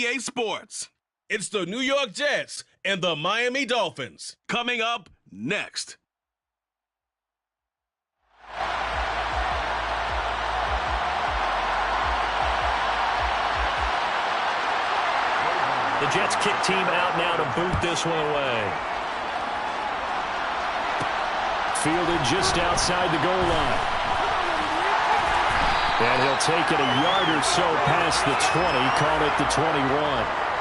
EA Sports. It's the New York Jets and the Miami Dolphins. Coming up next. The Jets kick team out now to boot this one away. Fielded just outside the goal line. And he'll take it a yard or so past the 20, call it the 21.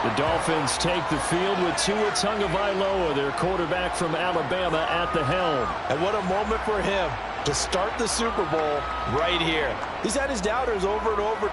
The Dolphins take the field with Tua Tagovailoa, their quarterback from Alabama, at the helm. And what a moment for him to start the Super Bowl right here. He's had his doubters over and over.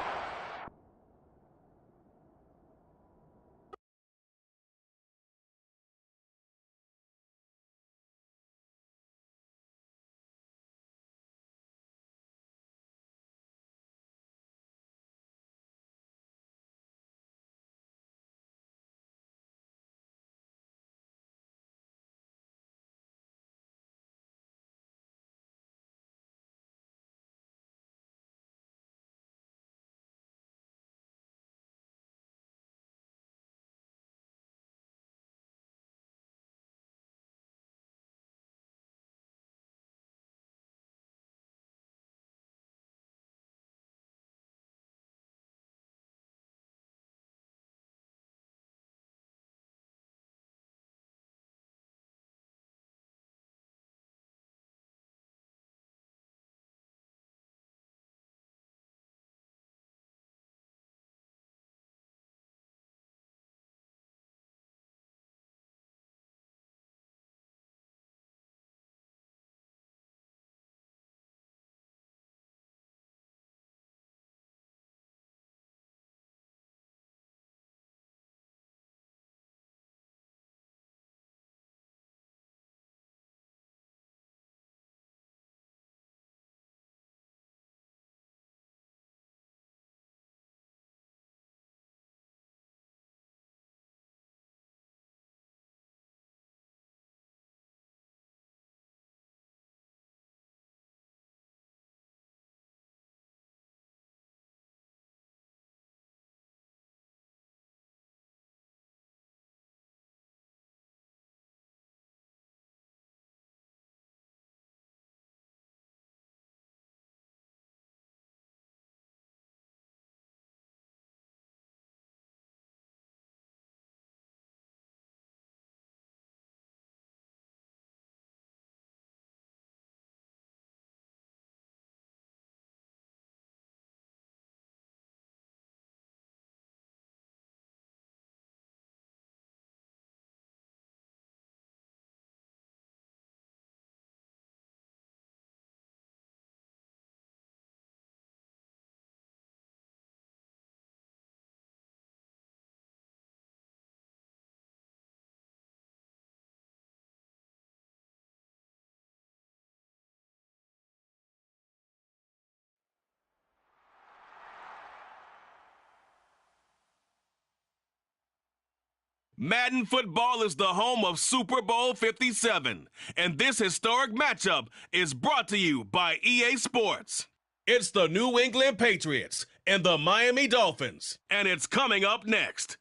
Madden football is the home of Super Bowl 57, and this historic matchup is brought to you by EA Sports. It's the New England Patriots and the Miami Dolphins, and it's coming up next.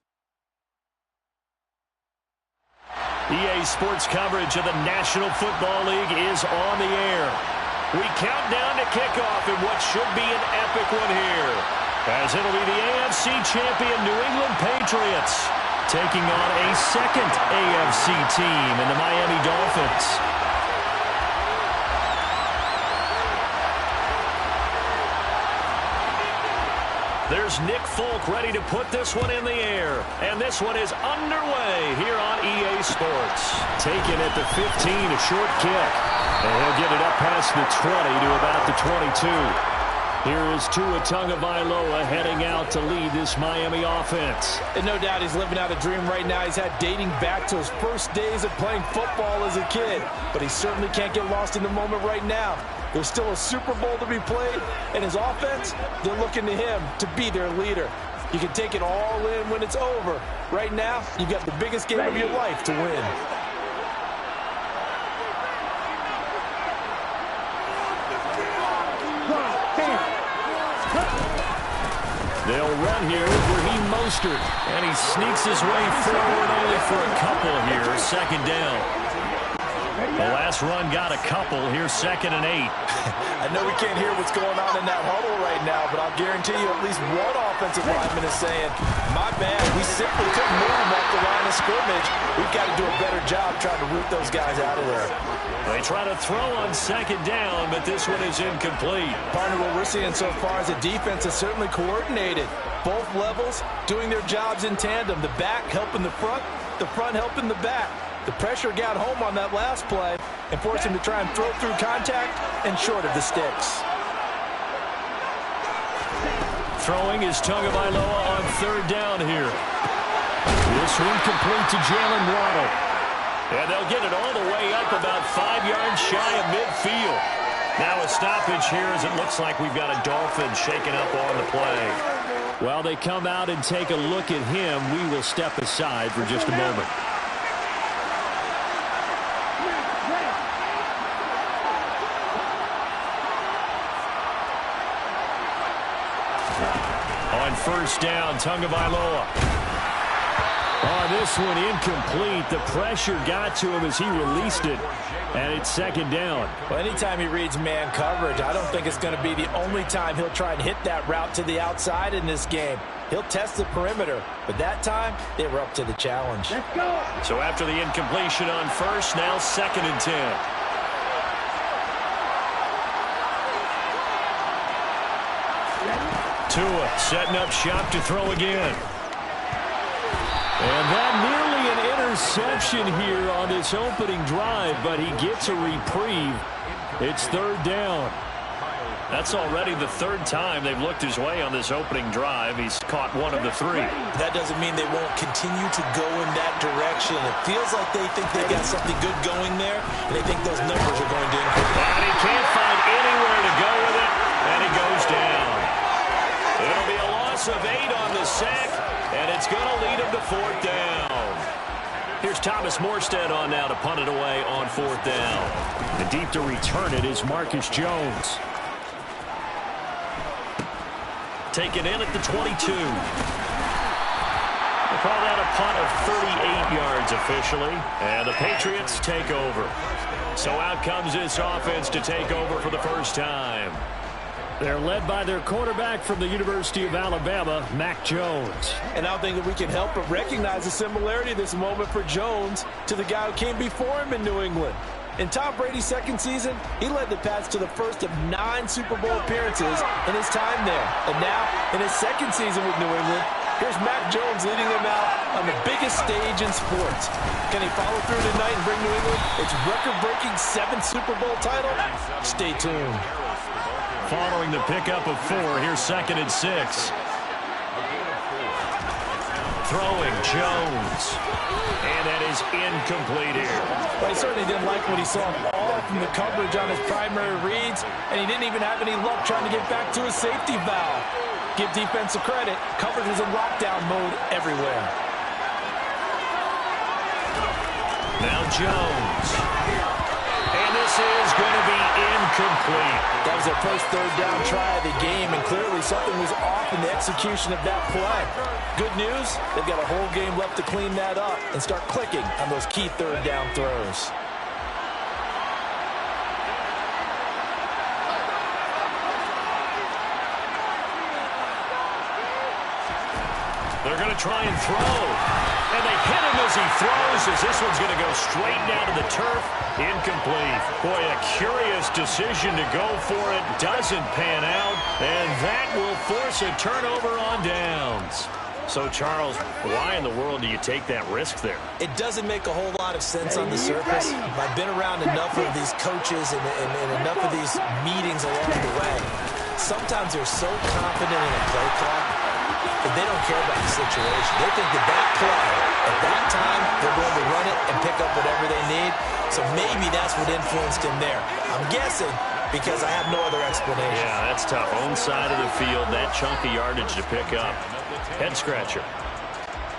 EA Sports coverage of the National Football League is on the air. We count down to kickoff in what should be an epic one here, as it'll be the AFC champion New England Patriots taking on a second AFC team in the Miami Dolphins. There's Nick Folk ready to put this one in the air. And this one is underway here on EA Sports. Taken at the 15, a short kick. And he'll get it up past the 20 to about the 22. Here is Tua Tagovailoa heading out to lead this Miami offense. And no doubt he's living out a dream right now. He's had dating back to his first days of playing football as a kid. But he certainly can't get lost in the moment right now. There's still a Super Bowl to be played, and his offense, they're looking to him to be their leader. You can take it all in when it's over. Right now, you've got the biggest game of your life to win. They'll run here with Raheem Mostert. And he sneaks his way forward only for a couple here. Second down. The last run got a couple. Here's 2nd and 8. I know we can't hear what's going on in that huddle right now, but I'll guarantee you at least one offensive lineman is saying, my bad, we simply couldn't move him off the line of scrimmage. We've got to do a better job trying to root those guys out of there. They try to throw on 2nd down, but this one is incomplete. Partner, what we're seeing so far is the defense is certainly coordinated. Both levels doing their jobs in tandem. The back helping the front helping the back. The pressure got home on that last play and forced him to try and throw through contact and short of the sticks. Throwing is Tagovailoa on 3rd down here. This one complete to Jalen Waddle. And they'll get it all the way up about 5 yards shy of midfield. Now a stoppage here as it looks like we've got a Dolphin shaking up on the play. While they come out and take a look at him, we will step aside for just a moment. On 1st down, Tagovailoa. On this one, incomplete. The pressure got to him as he released it, and it's 2nd down. Well, anytime he reads man coverage, I don't think it's going to be the only time he'll try and hit that route to the outside in this game. He'll test the perimeter, but that time, they were up to the challenge. Let's go. So after the incompletion on 1st, now 2nd and 10. Tua setting up shop to throw again. And that nearly an interception here on this opening drive, but he gets a reprieve. It's 3rd down. That's already the 3rd time they've looked his way on this opening drive. He's caught one of the 3. That doesn't mean they won't continue to go in that direction. It feels like they think they got something good going there, and they think those numbers are going to increase. And he can't find anywhere to go with it, and he goes down. It'll be a loss of 8 on the sack, and it's going to lead him to 4th down. Here's Thomas Morstead on now to punt it away on 4th down. The deep to return it is Marcus Jones. Taken in at the 22. We'll call that a punt of 38 yards officially, and the Patriots take over. So out comes this offense to take over for the first time. They're led by their quarterback from the University of Alabama, Mac Jones. And I don't think that we can help but recognize the similarity this moment for Jones to the guy who came before him in New England. In Tom Brady's 2nd season, he led the Pats to the first of 9 Super Bowl appearances in his time there. And now, in his 2nd season with New England, here's Mac Jones leading them out on the biggest stage in sports. Can he follow through tonight and bring New England its record-breaking 7th Super Bowl title? Stay tuned. Following the pickup of 4, here's 2nd and 6. Throwing Jones. And that is incomplete here. Well, he certainly didn't like what he saw all from the coverage on his primary reads, and he didn't even have any luck trying to get back to his safety valve. Give defensive credit. Coverage was in lockdown mode everywhere. Now Jones. And this is going to be incomplete. That was their first 3rd down try of the game, and clearly something was off in the execution of that play. Good news, they've got a whole game left to clean that up and start clicking on those key 3rd down throws. They're going to try and throw. And they hit him as he throws, as this one's going to go straight down to the turf. Incomplete. Boy, a curious decision to go for it. Doesn't pan out. And that will force a turnover on downs. So, Charles, why in the world do you take that risk there? It doesn't make a whole lot of sense on the surface. I've been around enough of these coaches and enough of these meetings along the way. Sometimes they're so confident in a play call that they don't care about the situation. They think that play, at that time, they're going to run it and pick up whatever they need. So maybe that's what influenced him there. I'm guessing because I have no other explanation. Yeah, that's tough. Own side of the field, that chunk of yardage to pick up. Head scratcher.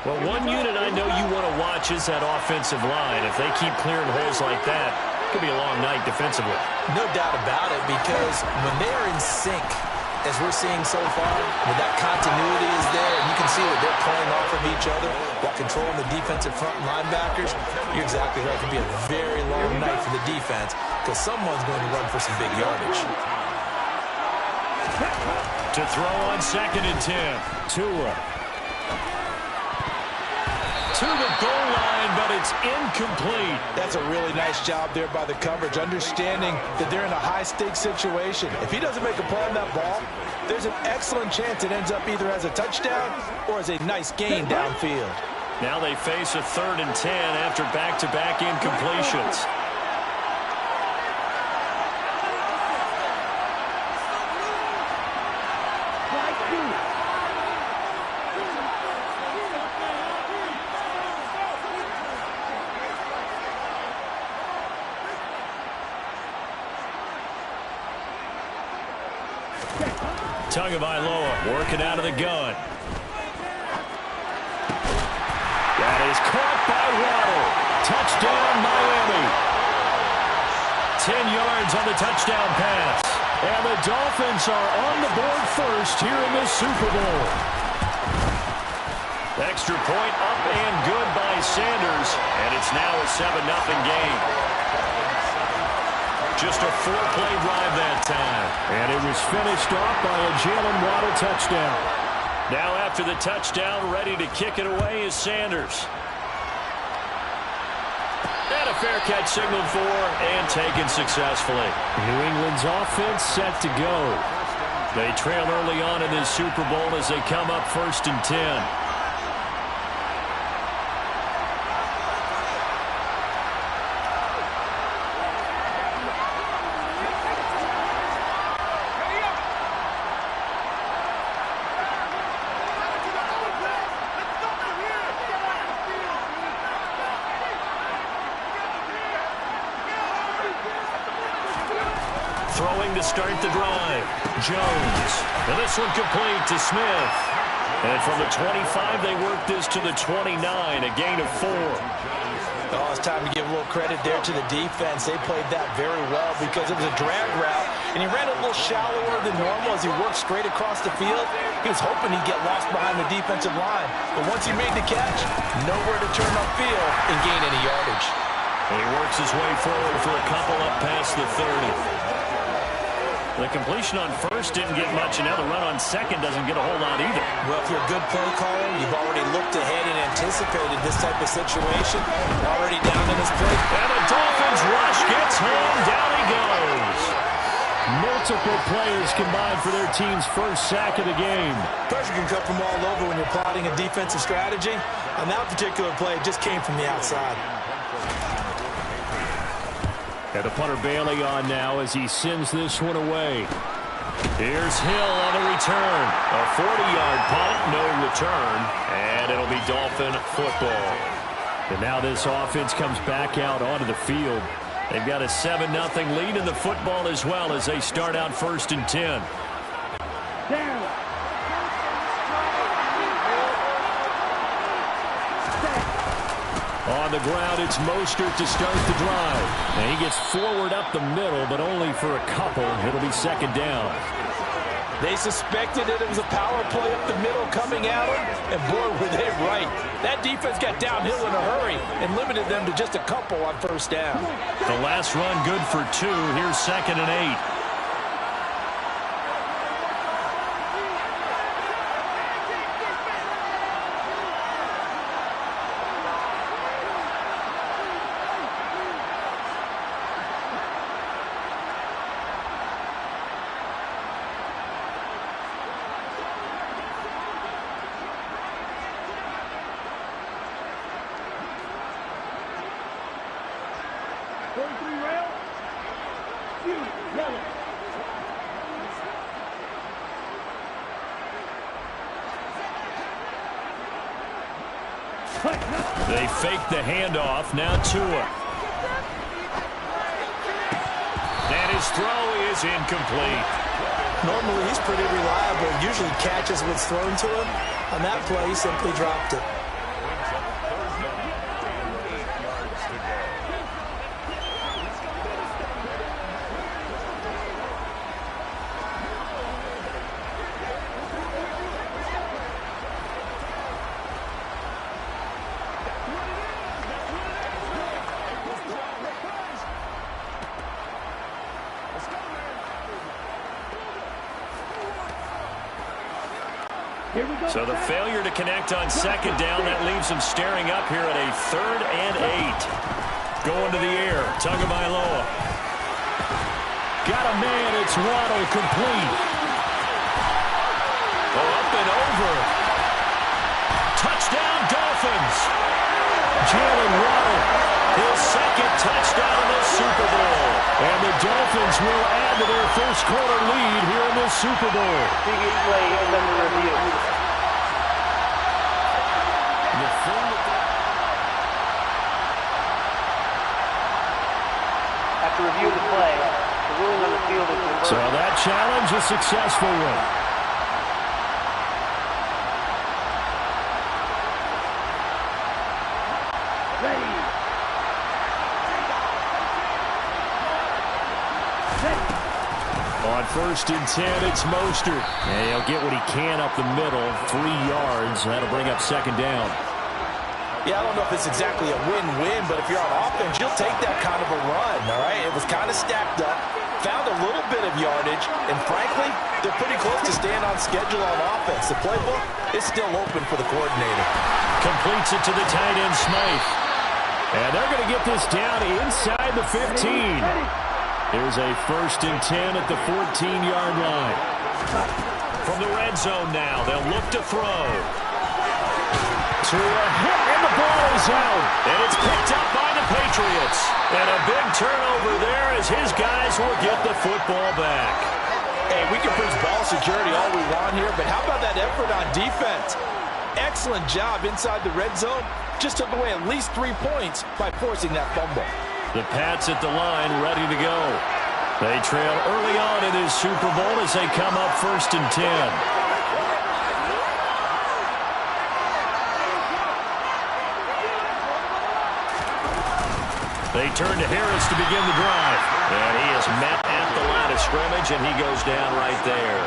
Well, one unit I know you want to watch is that offensive line. If they keep clearing holes like that, it could be a long night defensively. No doubt about it, because when they're in sync, as we're seeing so far, with that continuity is there, and you can see that they're playing off of each other while controlling the defensive front linebackers. You're exactly right. It could be a very long night for the defense because someone's going to run for some big yardage. To throw on 2nd and 10. Tua. To the goal line, but it's incomplete. That's a really nice job there by the coverage, understanding that they're in a high-stakes situation. If he doesn't make a play on that ball, there's an excellent chance it ends up either as a touchdown or as a nice gain downfield. Now they face a 3rd and 10 after back-to-back incompletions. Tagovailoa working out of the gun. That is caught by Waddle. Touchdown, Miami. 10 yards on the touchdown pass. And the Dolphins are on the board first here in the Super Bowl. Extra point up and good by Sanders. And it's now a 7-0 game. Just a 4-play drive that time. And it was finished off by a Jalen Waddle touchdown. Now after the touchdown, ready to kick it away is Sanders. And a fair catch signaled for and taken successfully. New England's offense set to go. They trail early on in this Super Bowl as they come up 1st and 10. Throwing to start the drive. Jones. And this one complete to Smith. And from the 25, they work this to the 29, a gain of 4. Oh, it's time to give a little credit there to the defense. They played that very well because it was a drag route, and he ran a little shallower than normal as he worked straight across the field. He was hoping he'd get lost behind the defensive line. But once he made the catch, nowhere to turn upfield and gain any yardage. And he works his way forward for a couple up past the 30. The completion on 1st didn't get much, and now the run on 2nd doesn't get a whole lot either. Well, if you're a good play caller, you've already looked ahead and anticipated this type of situation. Already down in his play. And the Dolphins rush gets home. Down he goes. Multiple players combined for their team's first sack of the game. Pressure can come from all over when you're plotting a defensive strategy. On that particular play, it just came from the outside. And the punter Bailey on now as he sends this one away. Here's Hill on the return. A 40-yard punt, no return. And it'll be Dolphin football. And now this offense comes back out onto the field. They've got a 7-0 lead in the football as well as they start out 1st and 10. On the ground, it's Mostert to start the drive. And he gets forward up the middle, but only for a couple. It'll be 2nd down. They suspected that it was a power play up the middle coming at them, and boy, were they right. That defense got downhill in a hurry and limited them to just a couple on 1st down. The last run good for 2. Here's 2nd and 8. They fake the handoff. Now Tua. And his throw is incomplete. Normally, he's pretty reliable. Usually catches what's thrown to him. On that play, he simply dropped it. So the failure to connect on second down, that leaves him staring up here at a 3rd and 8. Going to the air, Tagovailoa. Got a man, it's Waddle, complete. Up and over. Touchdown, Dolphins. Jalen Waddle, his 2nd touchdown in the Super Bowl. And the Dolphins will add to their first quarter lead here in the Super Bowl. Big play is under review. After review of the play, the ruling on the field is reversed. So that challenge, a successful one. On 1st and 10, it's Mostert. And he'll get what he can up the middle, 3 yards. That'll bring up 2nd down. Yeah, I don't know if it's exactly a win-win, but if you're on offense, you'll take that kind of a run, all right? It was kind of stacked up, found a little bit of yardage, and frankly, they're pretty close to staying on schedule on offense. The playbook is still open for the coordinator. Completes it to the tight end, Smythe. And they're going to get this down inside the 15. Here's a 1st and 10 at the 14-yard line. From the red zone now, they'll look to throw. To a hit, and the ball is out. And it's picked up by the Patriots. And a big turnover there as his guys will get the football back. Hey, we can preach ball security all we want here, but how about that effort on defense? Excellent job inside the red zone. Just took away at least 3 points by forcing that fumble. The Pats at the line, ready to go. They trail early on in this Super Bowl as they come up 1st and 10. They turn to Harris to begin the drive. And he is met at the line of scrimmage, and he goes down right there.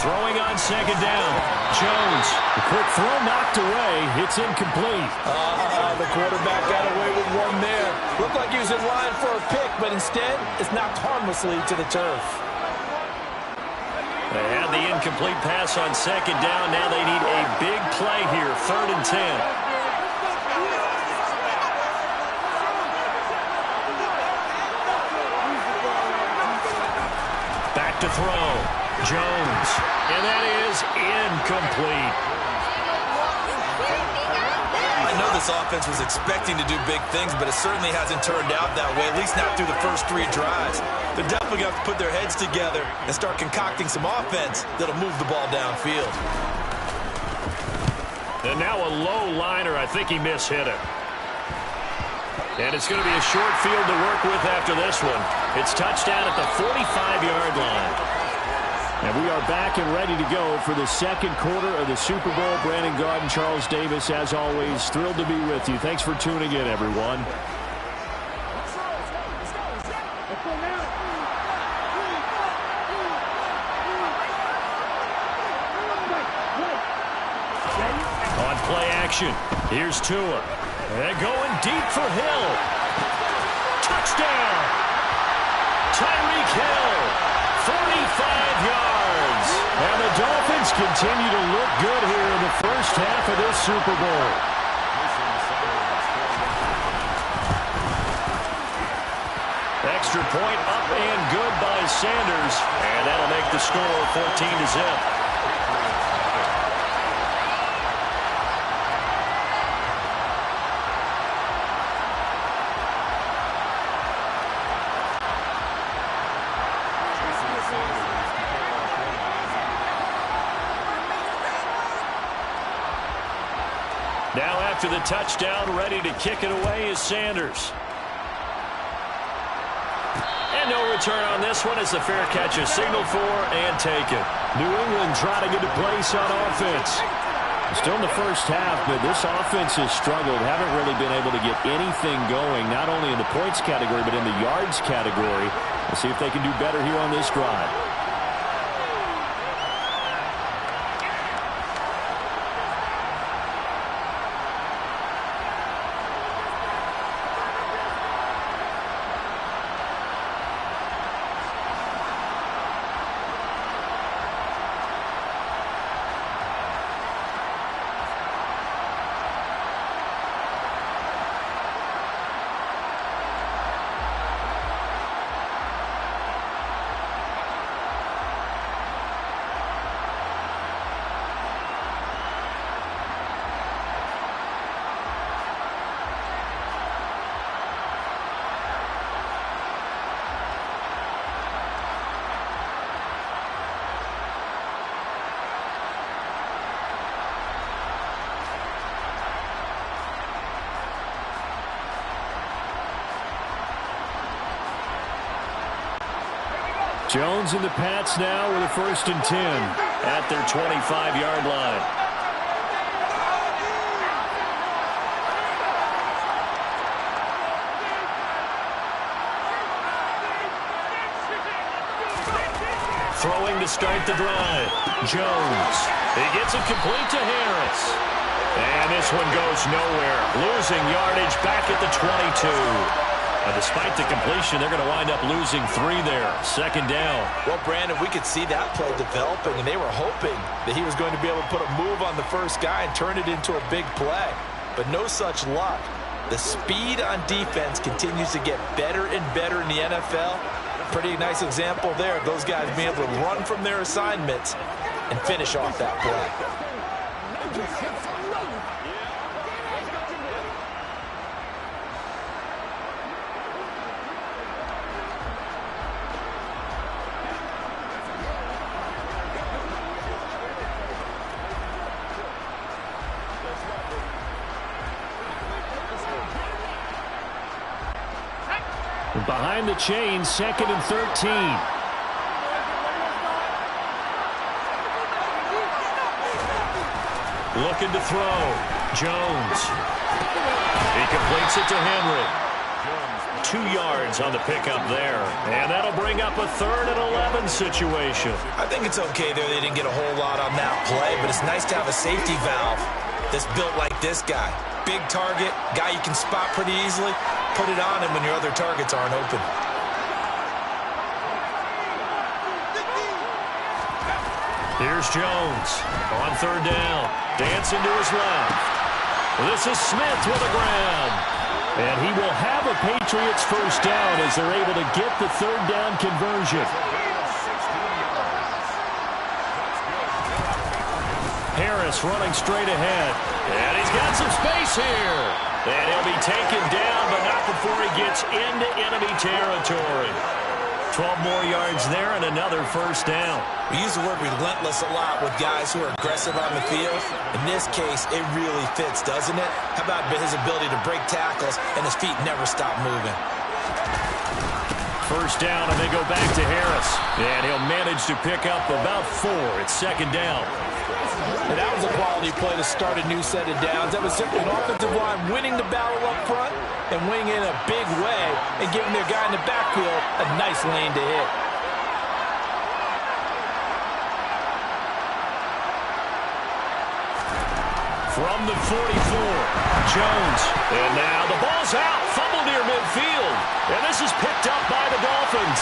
Throwing on 2nd down. Jones, the quick throw knocked away. It's incomplete. The quarterback got away with one there. Looked like he was in line for a pick, but instead, it's knocked harmlessly to the turf. They had the incomplete pass on 2nd down. Now they need a big play here, 3rd and 10. Back to throw. Jones. And that is incomplete. I know this offense was expecting to do big things, but it certainly hasn't turned out that way, at least not through the first 3 drives. They're definitely going to have to put their heads together and start concocting some offense that'll move the ball downfield. And now a low liner. I think he mishit it. And it's going to be a short field to work with after this one. It's touchdown at the 45-yard line. And we are back and ready to go for the 2nd quarter of the Super Bowl. Brandon Garden, Charles Davis, as always, thrilled to be with you. Thanks for tuning in, everyone. On play action, here's Tua. And going deep for Hill. Touchdown! Tyreek Hill. 45 yards. And the Dolphins continue to look good here in the first half of this Super Bowl. Extra point up and good by Sanders. And that'll make the score 14-0. Now after the touchdown, ready to kick it away is Sanders. And no return on this one as the fair catch is signaled for and taken. New England trying to get a place on offense. Still in the first half, but this offense has struggled. Haven't really been able to get anything going, not only in the points category, but in the yards category. We'll see if they can do better here on this drive. Jones and the Pats now with a 1st and 10 at their 25-yard line. Throwing to start the drive. Jones. He gets it complete to Harris. And this one goes nowhere. Losing yardage back at the 22. Despite the completion, they're going to wind up losing 3 there. 2nd down. Well, Brandon, we could see that play developing, and they were hoping that he was going to be able to put a move on the first guy and turn it into a big play. But no such luck. The speed on defense continues to get better and better in the NFL. Pretty nice example there of those guys being able to run from their assignments and finish off that play. Behind the chains, 2nd and 13. Looking to throw. Jones. He completes it to Henry. 2 yards on the pickup there. And that'll bring up a 3rd and 11 situation. I think it's okay there. They didn't get a whole lot on that play, but it's nice to have a safety valve that's built like this guy. Big target, guy you can spot pretty easily. Put it on him when your other targets aren't open. Here's Jones on 3rd down. Dancing to his left. This is Smith with a grab. And he will have a Patriots 1st down as they're able to get the 3rd down conversion. Harris running straight ahead. And he's got some space here. And he'll be taken down, but not before he gets into enemy territory. 12 more yards there and another 1st down. We use the word relentless a lot with guys who are aggressive on the field. In this case, it really fits, doesn't it? How about his ability to break tackles and his feet never stop moving? 1st down, and they go back to Harris. And he'll manage to pick up about 4. It's 2nd down. And that was a quality play to start a new set of downs. That was simply an offensive line winning the battle up front and winning in a big way and giving their guy in the backfield a nice lane to hit. From the 44, Jones. And now the ball's out. Fumble near midfield. And this is picked up by the Dolphins.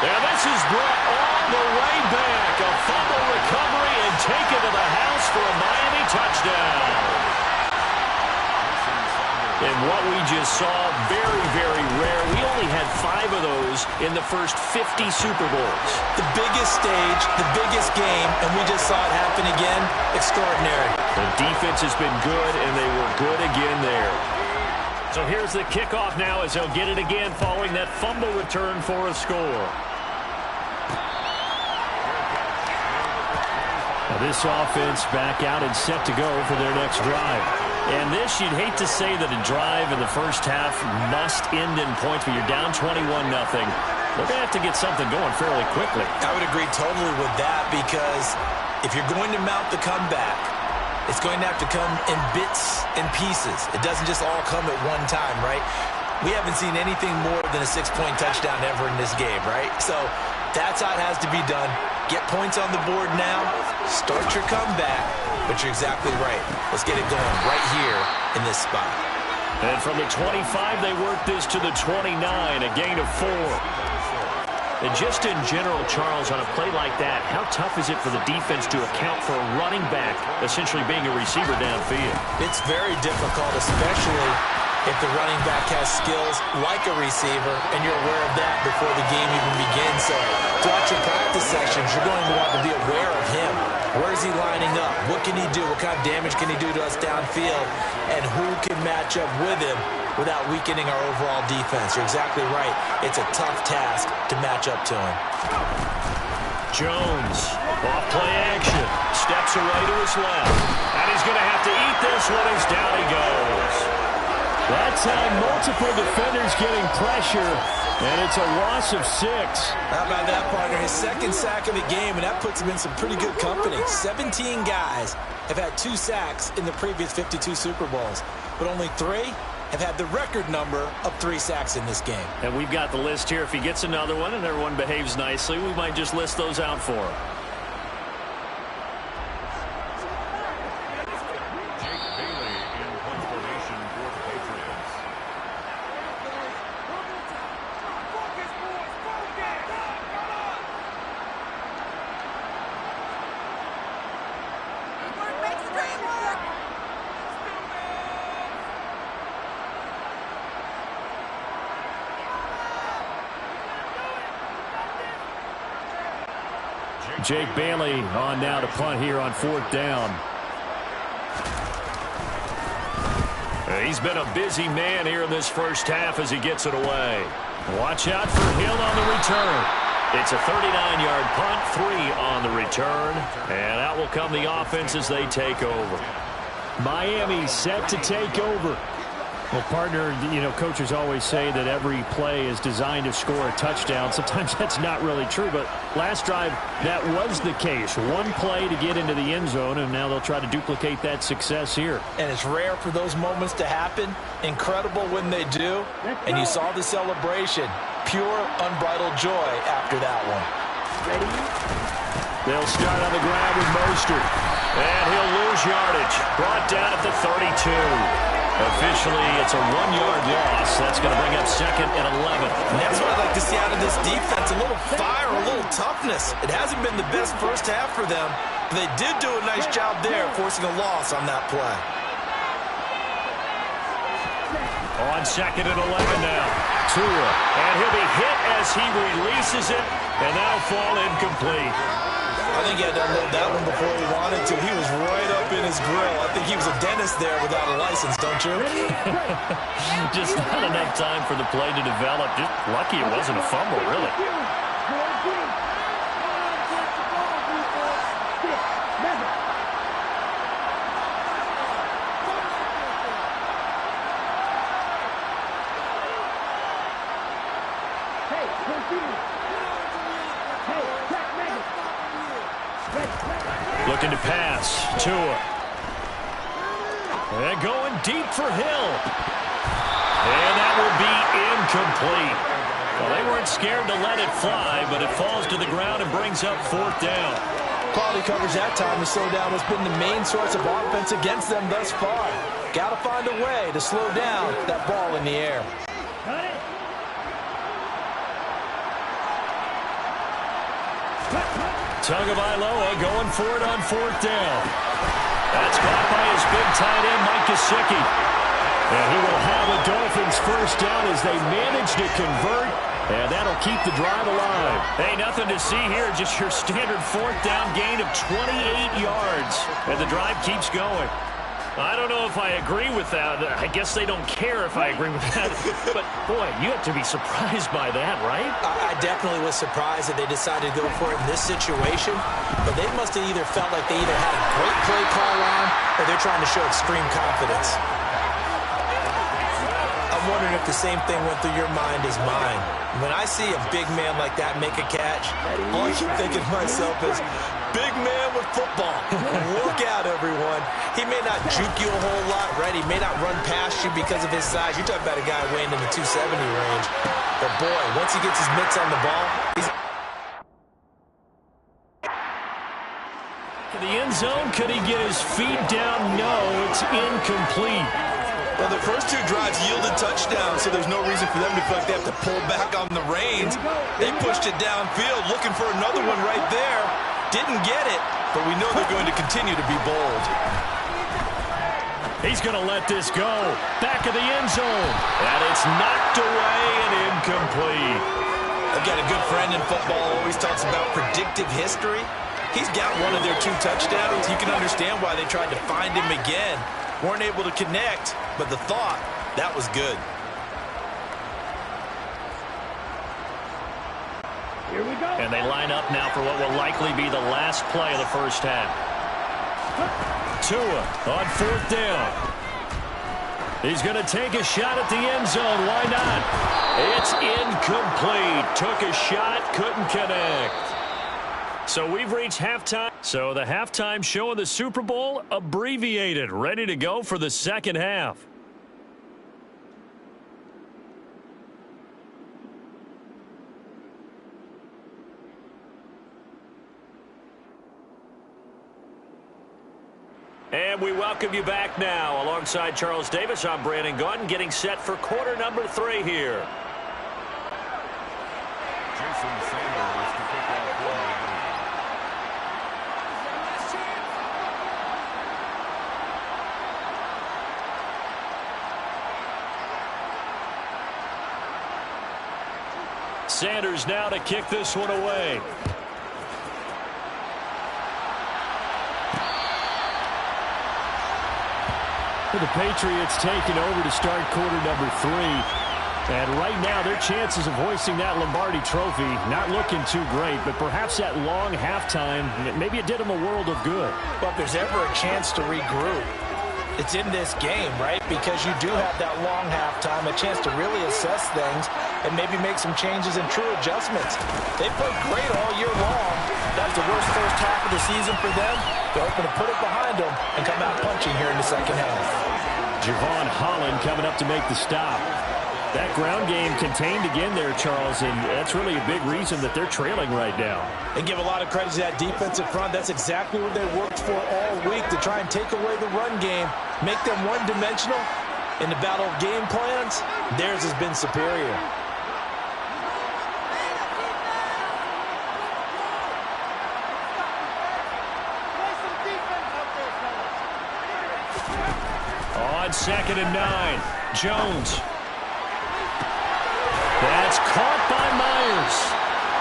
And this is brought all the way back. A fumble recovery and taken to the house for a Miami touchdown. And what we just saw, very, very rare. We only had 5 of those in the first 50 Super Bowls. The biggest stage, the biggest game, and we just saw it happen again. Extraordinary. The defense has been good, and they were good again there. So here's the kickoff now as they'll get it again following that fumble return for a score. Now this offense back out and set to go for their next drive. And this, you'd hate to say that a drive in the first half must end in points, but you're down 21-0. They're going to have to get something going fairly quickly. I would agree totally with that because if you're going to mount the comeback, it's going to have to come in bits and pieces. It doesn't just all come at one time, right? We haven't seen anything more than a 6-point touchdown ever in this game, right? So that's how it has to be done. Get points on the board now. Start your comeback. But you're exactly right. Let's get it going right here in this spot. And from the 25, they work this to the 29, a gain of 4. And just in general, Charles, on a play like that, how tough is it for the defense to account for a running back essentially being a receiver downfield? It's very difficult, especially if the running back has skills like a receiver, and you're aware of that before the game even begins. So throughout your practice sessions, you're going to want to be aware of him. Where is he lining up? What can he do? What kind of damage can he do to us downfield? And who can match up with him without weakening our overall defense? You're exactly right. It's a tough task to match up to him. Jones, off play action, steps away to his left. And he's going to have to eat this one as down he goes. That time, multiple defenders getting pressure, and it's a loss of 6. How about that, partner? His second sack of the game, and that puts him in some pretty good company. 17 guys have had 2 sacks in the previous 52 Super Bowls, but only 3 have had the record number of 3 sacks in this game. And we've got the list here. If he gets another one and everyone behaves nicely, we might just list those out for him. Jake Bailey on now to punt here on 4th down. He's been a busy man here in this first half as he gets it away. Watch out for Hill on the return. It's a 39-yard punt, 3 on the return, and out will come the offense as they take over. Miami set to take over. Well, partner, you know, coaches always say that every play is designed to score a touchdown. Sometimes that's not really true, but last drive, that was the case. One play to get into the end zone, and now they'll try to duplicate that success here. And it's rare for those moments to happen. Incredible when they do. And you saw the celebration. Pure, unbridled joy after that one. They'll start on the ground with Mostert. And he'll lose yardage. Brought down at the 32. Officially, it's a 1-yard loss. That's going to bring up 2nd and 11. And that's what I'd like to see out of this defense. A little fire, a little toughness. It hasn't been the best first half for them, but they did do a nice job there, forcing a loss on that play. On 2nd and 11 now. Tua. And he'll be hit as he releases it, and that'll fall incomplete. I think he had to unload that one before he wanted to. He was right up in his grill. I think he was a dentist there without a license, don't you? Just not enough time for the play to develop. Just lucky it wasn't a fumble, really. Looking to pass. Tua. And going deep for Hill. And that will be incomplete. Well, they weren't scared to let it fly, but it falls to the ground and brings up 4th down. Quality coverage that time to slow down has been the main source of offense against them thus far. Got to find a way to slow down that ball in the air. Tagovailoa going for it on 4th down. That's caught by his big tight end, Mike Gesicki. And he will have a Dolphins first down as they manage to convert, and that'll keep the drive alive. Hey, nothing to see here, just your standard 4th down gain of 28 yards. And the drive keeps going. I don't know if I agree with that. I guess they don't care if I agree with that. But, boy, you have to be surprised by that, right? I definitely was surprised that they decided to go for it in this situation. But they must have either felt like they either had a great play call on or they're trying to show extreme confidence. I'm wondering if the same thing went through your mind as mine. When I see a big man like that make a catch, all I keep thinking to myself is, big man with football. Look out, everyone. He may not juke you a whole lot, right? He may not run past you because of his size. You're talking about a guy weighing in the 270 range. But, boy, once he gets his mitts on the ball, he's... The end zone, could he get his feet down? No, it's incomplete. Well, the first 2 drives yielded touchdowns, so there's no reason for them to feel like they have to pull back on the reins. They pushed it downfield, looking for another one right there. Didn't get it, but we know they're going to continue to be bold. He's going to let this go. Back of the end zone. And it's knocked away and incomplete. I've got a good friend in football, always talks about predictive history. He's got one of their 2 touchdowns. You can understand why they tried to find him again. Weren't able to connect, but the thought, that was good. Here we go. And they line up now for what will likely be the last play of the first half. Tua on 4th down. He's going to take a shot at the end zone. Why not? It's incomplete. Took a shot, couldn't connect. So we've reached halftime. So the halftime show of the Super Bowl abbreviated. Ready to go for the second half. And we welcome you back now. Alongside Charles Davis, I'm Brandon Gaudin, getting set for quarter number 3 here. Sanders now to kick this one away. The Patriots taking over to start quarter number 3. And right now, their chances of hoisting that Lombardi trophy not looking too great, but perhaps that long halftime, maybe it did them a world of good. Well, if there's ever a chance to regroup, it's in this game, right? Because you do have that long halftime, a chance to really assess things and maybe make some changes and true adjustments. They played great all year long. That was the worst first half of the season for them. They're hoping to put it behind them and come out punching here in the second half. Javon Holland coming up to make the stop. That ground game contained again there, Charles, and that's really a big reason that they're trailing right now. And give a lot of credit to that defensive front. That's exactly what they worked for all week, to try and take away the run game, make them one-dimensional. In the battle of game plans, theirs has been superior. On 2nd and 9, Jones. That's caught by Myers.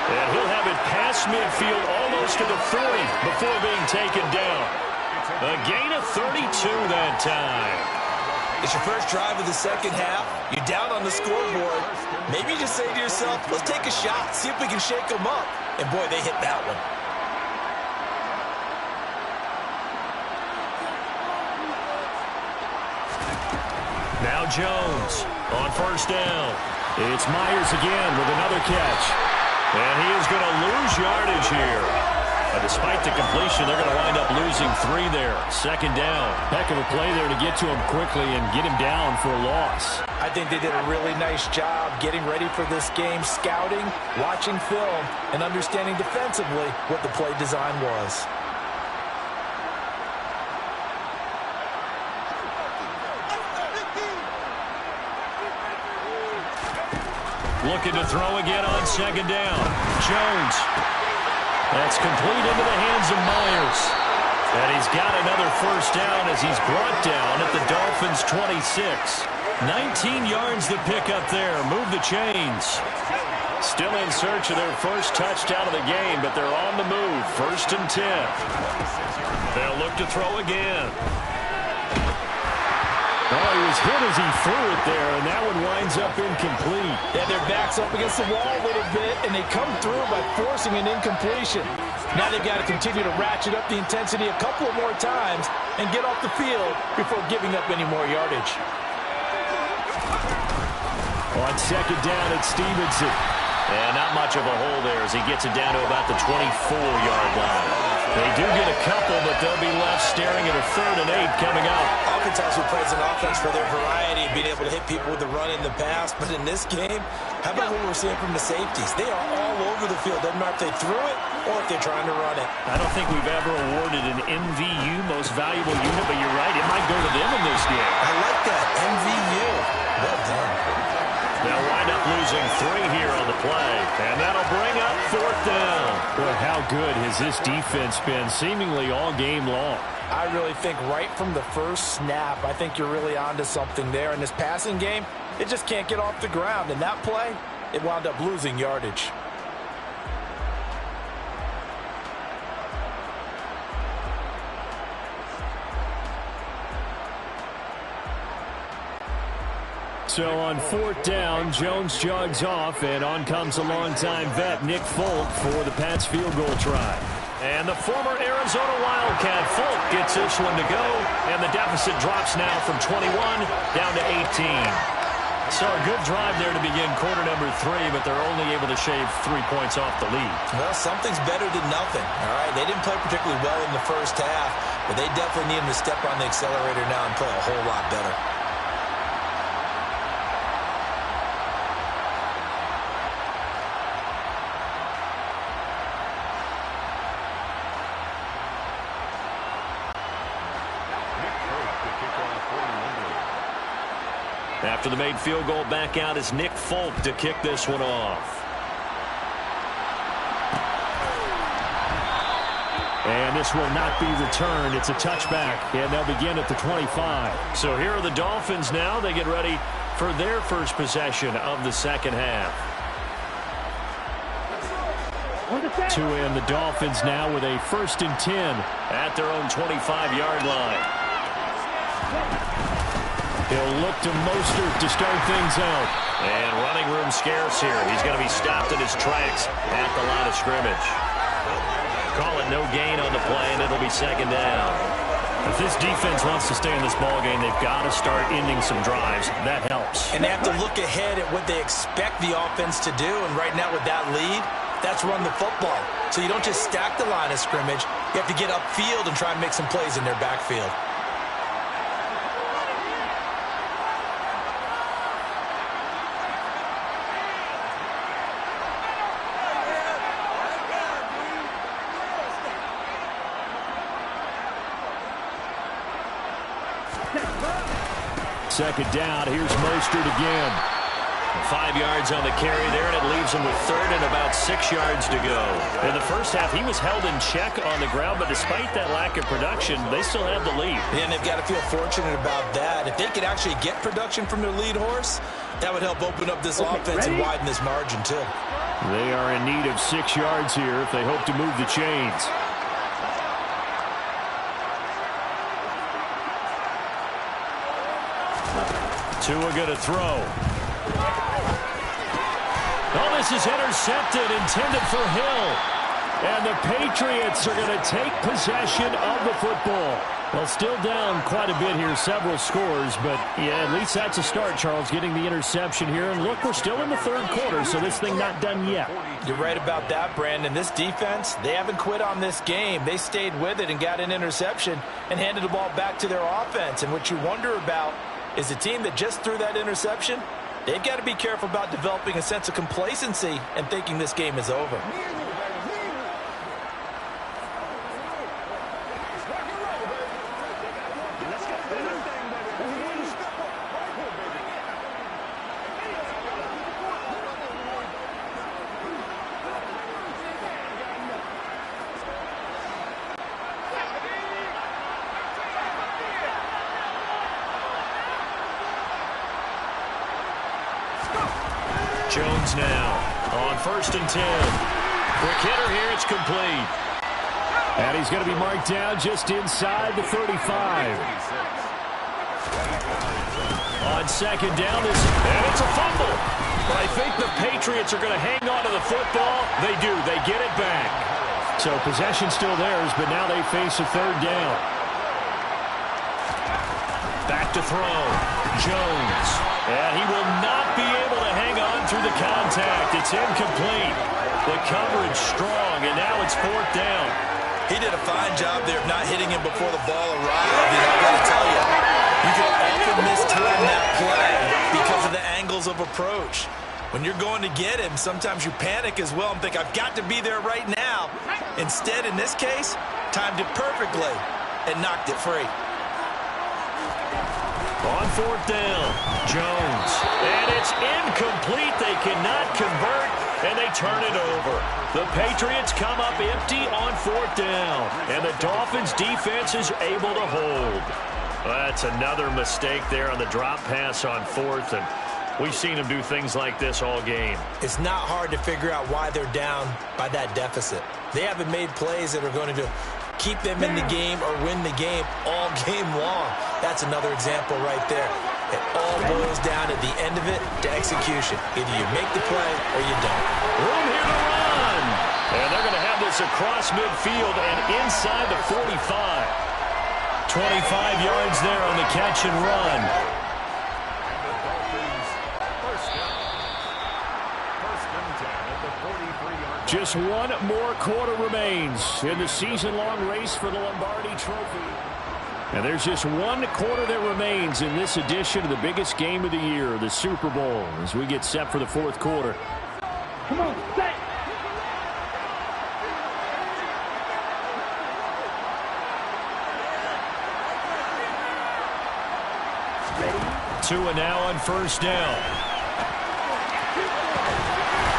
And he'll have it past midfield almost to the 40 before being taken down. A gain of 32 that time. It's your first drive of the second half. You're down on the scoreboard. Maybe you just say to yourself, let's take a shot, see if we can shake them up. And boy, they hit that one. Now Jones on first down. It's Myers again with another catch. And he is going to lose yardage here. Despite the completion, they're going to wind up losing 3 there. 2nd down. Heck of a play there to get to him quickly and get him down for a loss. I think they did a really nice job getting ready for this game, scouting, watching film, and understanding defensively what the play design was. Looking to throw again on 2nd down. Jones. That's complete into the hands of Myers. And he's got another first down as he's brought down at the Dolphins' 26. 19 yards to pick up there. Move the chains. Still in search of their first touchdown of the game, but they're on the move. 1st and 10. They'll look to throw again. Oh, he was hit as he threw it there, and that one winds up incomplete. Yeah, their back's up against the wall a little bit, and they come through by forcing an incompletion. Now they've got to continue to ratchet up the intensity a couple of more times and get off the field before giving up any more yardage. On 2nd down, it's Stevenson. And not much of a hole there as he gets it down to about the 24-yard line. They do get a couple, but they'll be left staring at a 3rd and 8 coming up. Oftentimes we praise an offense for their variety of being able to hit people with the run in the pass, but in this game, how about what we're seeing from the safeties? They are all over the field. Doesn't matter if they threw it or if they're trying to run it. I don't think we've ever awarded an MVU, most valuable unit, but you're right, it might go to them in this game. I like that, MVU. Well done. They'll wind up losing 3 here on the play, and that'll bring up 4th down. Boy, how good has this defense been seemingly all game long? I really think right from the first snap, I think you're really onto something there. In this passing game, it just can't get off the ground. In that play, it wound up losing yardage. So on 4th down, Jones jogs off, and on comes a longtime vet, Nick Folk, for the Pats field goal try. And the former Arizona Wildcat Folk gets this one to go, and the deficit drops now from 21 down to 18. So a good drive there to begin quarter number 3, but they're only able to shave 3 points off the lead. Well, something's better than nothing, all right? They didn't play particularly well in the first half, but they definitely need them to step on the accelerator now and play a whole lot better. After the made field goal, back out is Nick Folk to kick this one off. And this will not be returned. It's a touchback, and they'll begin at the 25. So here are the Dolphins now. They get ready for their first possession of the second half. To end the Dolphins now with a 1st and 10 at their own 25-yard line. He'll look to Mostert to start things out. And running room scarce here. He's going to be stopped in his tracks at the line of scrimmage. Call it no gain on the play, and it'll be second down. If this defense wants to stay in this ballgame, they've got to start ending some drives. That helps. And they have to look ahead at what they expect the offense to do. And right now with that lead, that's run the football. So you don't just stack the line of scrimmage. You have to get upfield and try and make some plays in their backfield. Second down, here's Mostert again. 5 yards on the carry there, and it leaves him with 3rd and about 6 yards to go. In the first half, he was held in check on the ground, but despite that lack of production, they still have the lead. And they've got to feel fortunate about that. If they could actually get production from their lead horse, that would help open up this offense and widen this margin too. They are in need of 6 yards here if they hope to move the chains. Tua going to throw. Oh, this is intercepted, intended for Hill. And the Patriots are going to take possession of the football. Well, still down quite a bit here, several scores, but yeah, at least that's a start, Charles, getting the interception here. And look, we're still in the 3rd quarter, so this thing not done yet. You're right about that, Brandon. This defense, they haven't quit on this game. They stayed with it and got an interception and handed the ball back to their offense. And what you wonder about is the team that just threw that interception, they've got to be careful about developing a sense of complacency and thinking this game is over. Jones now on 1st and 10. Quick hitter here, it's complete. And he's going to be marked down just inside the 35. On 2nd down, and it's a fumble. But I think the Patriots are going to hang on to the football. They do. They get it back. So possession still theirs, but now they face a 3rd down. Back to throw. Jones. And he will not be able to hang on through the contact. It's incomplete. The coverage strong, and now it's 4th down. He did a fine job there of not hitting him before the ball arrived. And I got to tell you, you can often mistime that play because of the angles of approach. When you're going to get him, sometimes you panic as well and think, I've got to be there right now. Instead, in this case, timed it perfectly and knocked it free. On 4th down, Jones. And it's incomplete. They cannot convert, and they turn it over. The Patriots come up empty on 4th down, and the Dolphins' defense is able to hold. That's another mistake there on the drop pass on 4th, and we've seen them do things like this all game. It's not hard to figure out why they're down by that deficit. They haven't made plays that are going to keep them in the game or win the game all game long. That's another example right there. It all boils down at the end of it to execution. Either you make the play or you don't. Room here to run. And they're going to have this across midfield and inside the 45. 25 yards there on the catch and run. Just one more quarter remains in the season-long race for the Lombardi Trophy. And there's just one quarter that remains in this edition of the biggest game of the year, the Super Bowl, as we get set for the fourth quarter. Come on, set. 2 and now on first down.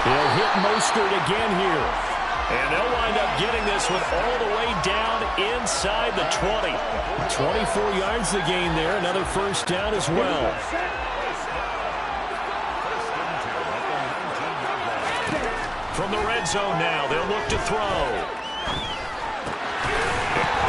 He'll hit Mostert again here. And they'll wind up getting this one all the way down inside the 20. 24 yards the gain there. Another first down as well. From the red zone now, they'll look to throw.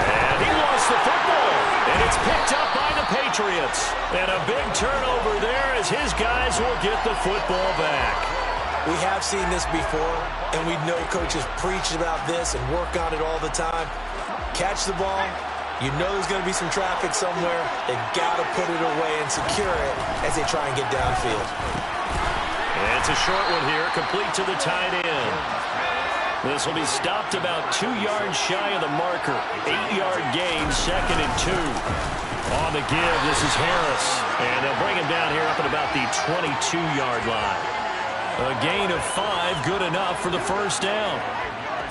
And he lost the football. And it's picked up by the Patriots. And a big turnover there as his guys will get the football back. We have seen this before, and we know coaches preach about this and work on it all the time. Catch the ball. You know there's going to be some traffic somewhere. They've got to put it away and secure it as they try and get downfield. And it's a short one here, complete to the tight end. This will be stopped about 2 yards shy of the marker. 8-yard gain, 2nd and 2. On the give, this is Harris. And they'll bring him down here up at about the 22-yard line. A gain of 5, good enough for the first down.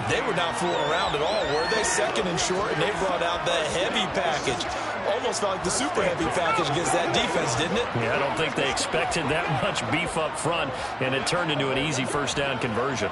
They were not fooling around at all, were they? 2nd and short, and they brought out the heavy package. Almost felt like the super heavy package against that defense, didn't it? Yeah, I don't think they expected that much beef up front, and it turned into an easy first down conversion.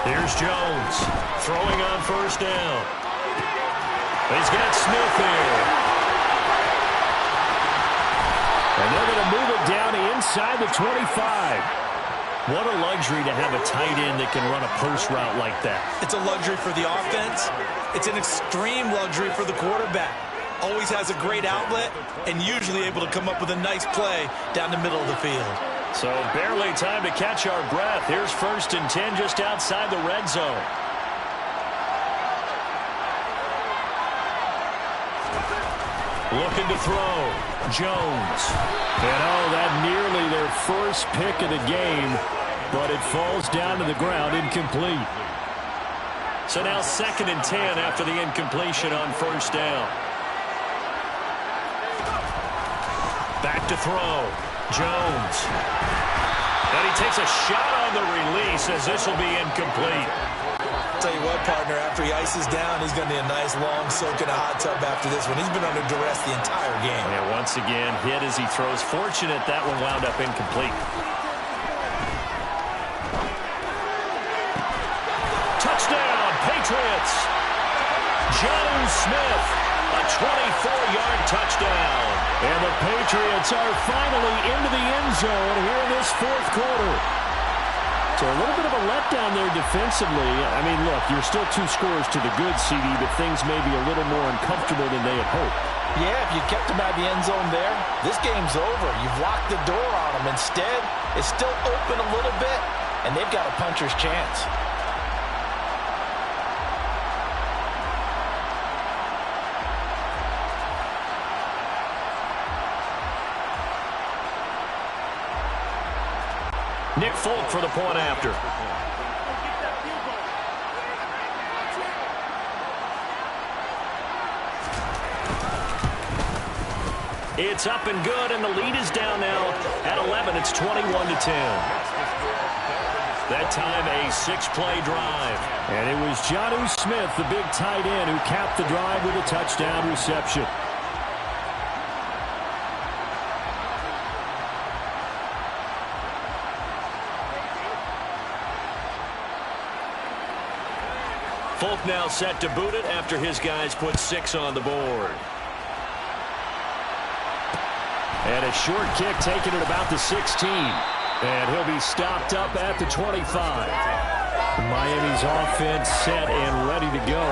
Here's Jones, throwing on first down. He's got Smith here. And they're going to move it down inside the 25. What a luxury to have a tight end that can run a post route like that. It's a luxury for the offense. It's an extreme luxury for the quarterback. Always has a great outlet and usually able to come up with a nice play down the middle of the field. So barely time to catch our breath. Here's 1st and 10 just outside the red zone. Looking to throw. Jones. And that nearly their first pick of the game, but it falls down to the ground incomplete. So now 2nd and 10 after the incompletion on first down. Back to throw. Jones. And he takes a shot on the release as this will be incomplete. Tell you what, partner, after he ices down, he's going to need a nice long soak in a hot tub after this one. He's been under duress the entire game. And once again, hit as he throws. Fortunate that one wound up incomplete. Touchdown, Patriots. John Smith, a 24-yard touchdown. And the Patriots are finally into the end zone here in this fourth quarter. So a little bit of a letdown there defensively. I mean, look, you're still 2 scores to the good, CD, but things may be a little more uncomfortable than they had hoped. Yeah, if you kept them out of the end zone there, this game's over. You've locked the door on them. Instead, it's still open a little bit, and they've got a puncher's chance. Nick Folk for the point after. It's up and good, and the lead is down now at 11. It's 21-10. That time, a 6-play drive. And it was Jonnu Smith, the big tight end, who capped the drive with a touchdown reception. Folk now set to boot it after his guys put 6 on the board. And a short kick taken at about the 16. And he'll be stopped up at the 25. Miami's offense set and ready to go.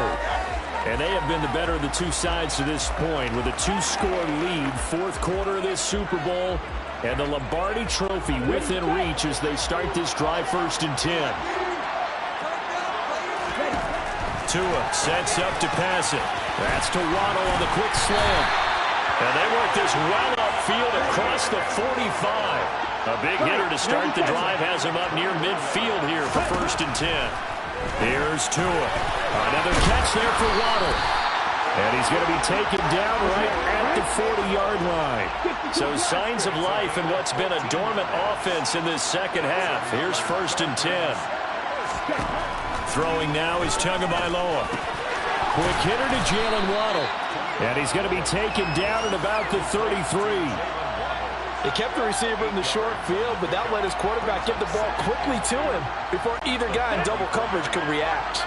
And they have been the better of the 2 sides to this point with a 2-score lead, 4th quarter of this Super Bowl. And the Lombardi Trophy within reach as they start this drive 1st and 10. Tua sets up to pass it. That's to Waddle on the quick slam. And they work this well upfield across the 45. A big hitter to start the drive has him up near midfield here for 1st and 10. Here's Tua. Another catch there for Waddle. And he's going to be taken down right at the 40-yard line. So signs of life in what's been a dormant offense in this second half. Here's 1st and 10. Throwing now is Tagovailoa. Quick hitter to Jalen Waddle. And he's going to be taken down at about the 33. They kept the receiver in the short field, but that let his quarterback get the ball quickly to him before either guy in double coverage could react.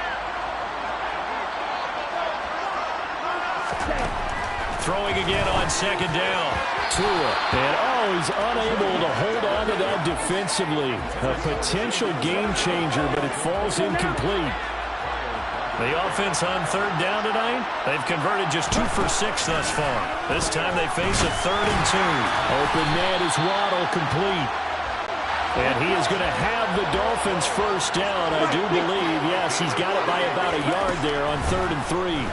Throwing again on 2nd down. Tua. And he's unable to hold on to that defensively. A potential game changer, but it falls incomplete. The offense on 3rd down tonight, they've converted just 2 for 6 thus far. This time they face a 3rd and 2. Open man is Waddle, complete. And he is going to have the Dolphins 1st down, I do believe. Yes, he's got it by about a yard there on 3rd and 3.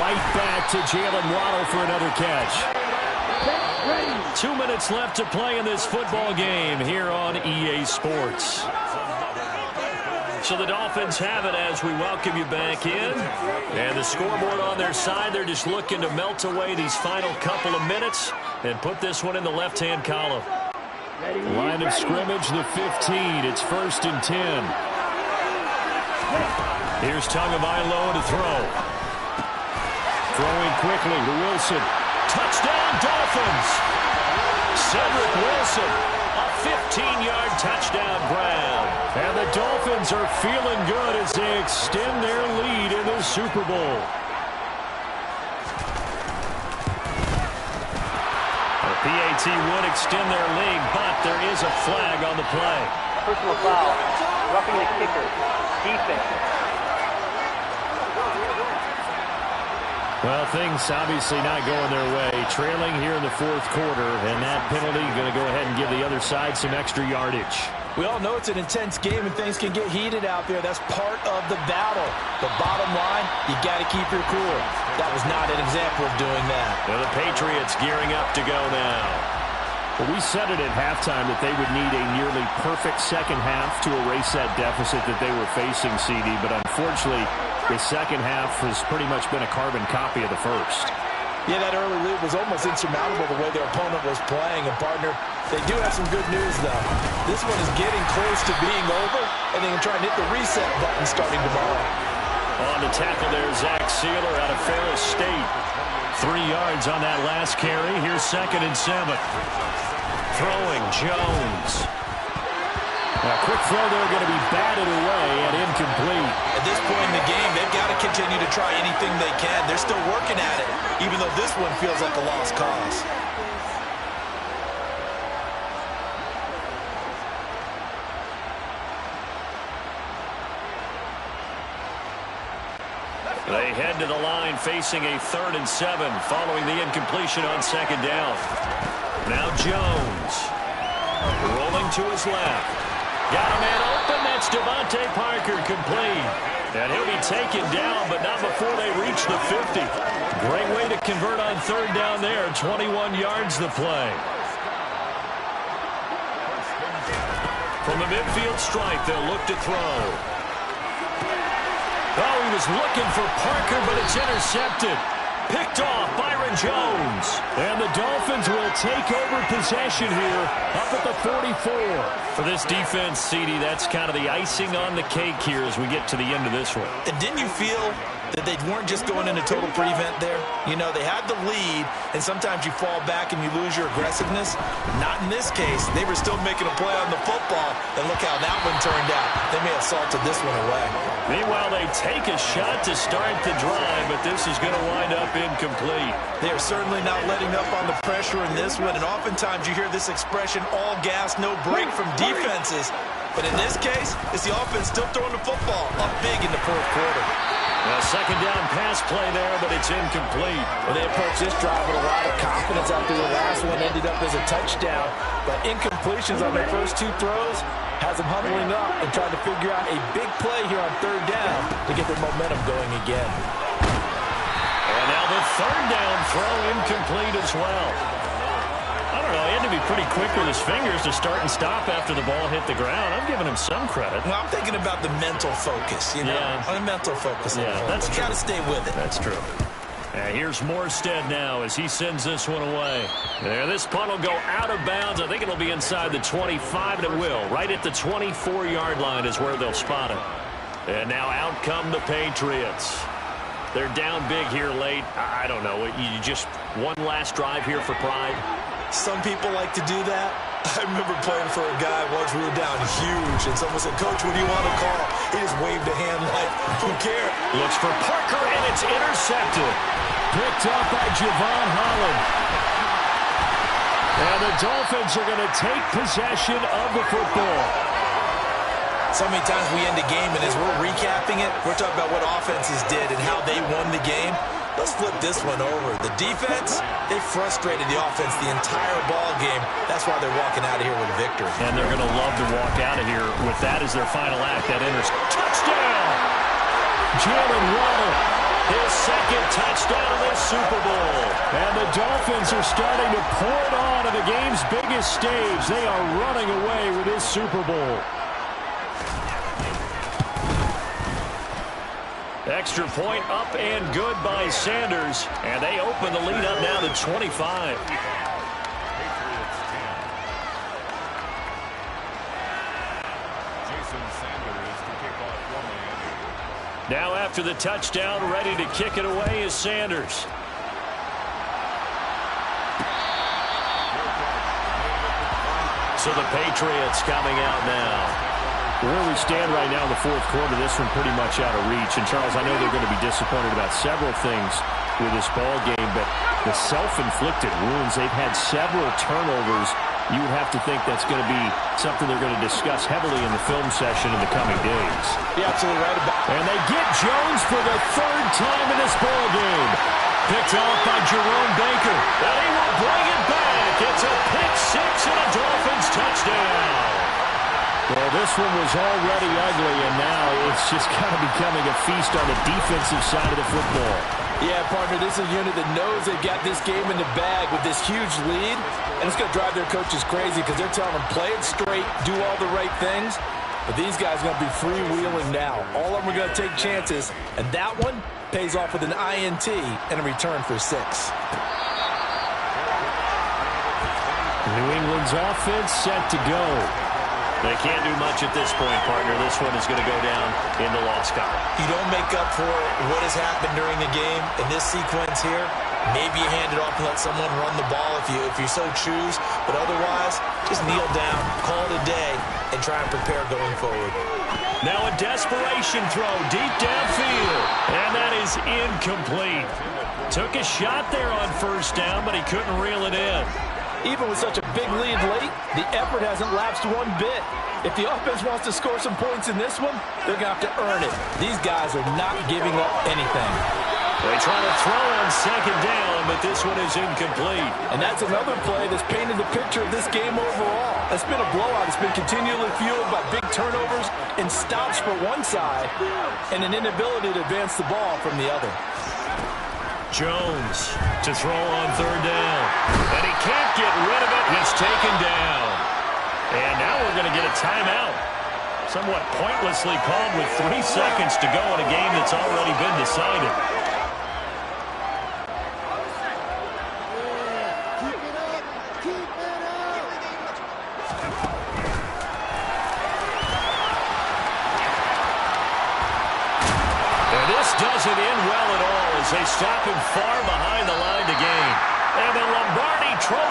Right back to Jalen Waddle for another catch. 2 minutes left to play in this football game here on EA Sports. So the Dolphins have it as we welcome you back in. And the scoreboard on their side, they're just looking to melt away these final couple of minutes and put this one in the left-hand column. Line of scrimmage, the 15. It's 1st and 10. Here's Tagovailoa to throw. Throwing quickly to Wilson. Touchdown, Dolphins! Cedric Wilson, a 15-yard touchdown grab. And the Dolphins are feeling good as they extend their lead in the Super Bowl. The PAT would extend their lead, but there is a flag on the play. Personal foul. Roughing the kicker. Defense. Well, things obviously not going their way. Trailing here in the 4th quarter, and that penalty going to go ahead and give the other side some extra yardage. We all know it's an intense game and things can get heated out there. That's part of the battle. The bottom line, you got to keep your cool. That was not an example of doing that. Now the Patriots gearing up to go now. Well, we said it at halftime that they would need a nearly perfect second half to erase that deficit that they were facing, CD, but unfortunately, the second half has pretty much been a carbon copy of the first. Yeah, that early lead was almost insurmountable the way their opponent was playing. And, partner, they do have some good news, though. This one is getting close to being over, and they can try and hit the reset button starting tomorrow. On the tackle there, Zach Sealer out of Ferris State. 3 yards on that last carry. Here's 2nd and 7. Throwing, Jones. A quick throw there going to be batted away and incomplete. At this point in the game, they've got to continue to try anything they can. They're still working at it, even though this one feels like a lost cause. head to the line facing a 3rd and 7 following the incompletion on 2nd down. Now Jones rolling to his left. Got a man open. That's Devontae Parker, complete. And he'll be taken down, but not before they reach the 50. Great way to convert on 3rd down there. 21 yards the play. From the midfield stripe, they'll look to throw. Oh, he was looking for Parker, but it's intercepted. Picked off Byron Jones. And the Dolphins will take over possession here up at the 44. For this defense, CD, that's kind of the icing on the cake here as we get to the end of this one. And didn't you feel that they weren't just going into total prevent there? You know, they had the lead, and sometimes you fall back and you lose your aggressiveness. Not in this case. They were still making a play on the football, and look how that one turned out. They may have salted this one away. Meanwhile, they take a shot to start the drive, but this is going to wind up incomplete. They are certainly not letting up on the pressure in this one, and oftentimes you hear this expression, all gas, no break from defenses. But in this case, it's the offense still throwing the football up big in the 4th quarter. A 2nd down pass play there, but it's incomplete. Well, they approached this drive with a lot of confidence after the last one ended up as a touchdown. But incompletions on their first 2 throws has them huddling up and trying to figure out a big play here on 3rd down to get their momentum going again. And now the 3rd down throw incomplete as well. I don't know, he had to be pretty quick with his fingers to start and stop after the ball hit the ground. I'm giving him some credit. Well, I'm thinking about the mental focus, you know, on the mental focus. Yeah, that's true. You got to stay with it. That's true. Here's Morstead now as he sends this one away. There, this punt will go out of bounds. I think it'll be inside the 25, and it will. Right at the 24-yard line is where they'll spot it. And now out come the Patriots. They're down big here late. I don't know. You just one last drive here for pride. Some people like to do that. I remember playing for a guy once we were down huge, and someone said, "Coach, what do you want to call?" He just waved a hand like, who cares? Looks for Parker, and it's intercepted. Picked up by Javon Holland. And the Dolphins are going to take possession of the football. So many times we end a game, and as we're recapping it, we're talking about what offenses did and how they won the game. Let's flip this one over. The defense, they frustrated the offense the entire ball game. That's why they're walking out of here with a victory. And they're going to love to walk out of here with that as their final act. That touchdown! Jalen Waddle, his 2nd touchdown of this Super Bowl. And the Dolphins are starting to pour it on to the game's biggest stage. They are running away with this Super Bowl. Extra point up and good by Sanders. And they open the lead up now to 25. Now after the touchdown, ready to kick it away is Sanders. So the Patriots coming out now. Where we stand right now in the 4th quarter, this one pretty much out of reach. And, Charles, I know they're going to be disappointed about several things with this ball game, but the self-inflicted wounds, they've had several turnovers. You would have to think that's going to be something they're going to discuss heavily in the film session in the coming days. You're absolutely right about it. And they get Jones for the 3rd time in this ball game. Picked off by Jerome Baker. And he will bring it back. It's a pick 6 and a Dolphins touchdown. Well, this one was already ugly, and now it's just kind of becoming a feast on the defensive side of the football. Yeah, partner, this is a unit that knows they've got this game in the bag with this huge lead, and it's going to drive their coaches crazy because they're telling them, play it straight, do all the right things, but these guys are going to be freewheeling now. All of them are going to take chances, and that one pays off with an INT and a return for 6. New England's offense set to go. They can't do much at this point, partner. This one is going to go down in the loss column. You don't make up for what has happened during the game in this sequence here. Maybe you hand it off and let someone run the ball if you so choose. But otherwise, just kneel down, call it a day, and try and prepare going forward. Now a desperation throw deep downfield. And that is incomplete. Took a shot there on 1st down, but he couldn't reel it in. Even with such a big lead late, the effort hasn't lapsed one bit. If the offense wants to score some points in this one, they're going to have to earn it. These guys are not giving up anything. They try to throw on second down, but this one is incomplete. And that's another play that's painted the picture of this game overall. It's been a blowout. It's been continually fueled by big turnovers and stops for one side and an inability to advance the ball from the other. Jones to throw on third down. And he can't get rid of it. He's taken down. And now we're going to get a timeout. Somewhat pointlessly called with 3 seconds to go in a game that's already been decided. And this doesn't end well at all as they stop him far behind the line to gain. And the Lombardi Trophy.